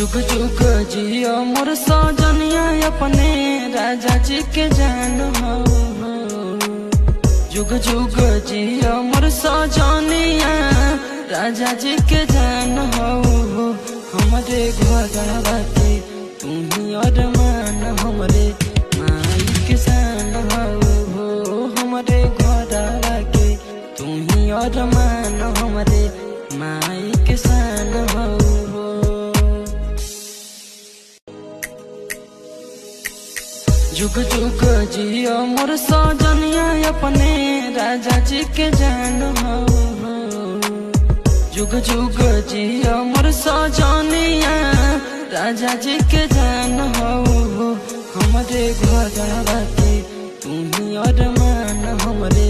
जुग जुग जियो मोर सजनिया अपने राजा जी के जान हो। जुग जुग जियो मोर सजनिया राजा जी के जान हो। हमारे घरवा के तू ही अरमान हमरे माई के सान हो। हमारे घरवा के तू ही अरमान हमरे माई के सान हो। जुग जुग जियो मोर सजनिया अपने राजा जी के जान हो। जुग जुग जियो मोर सजनिया राजा जी के जान हो। हमारे घरवा के तू ही अरमान हमरे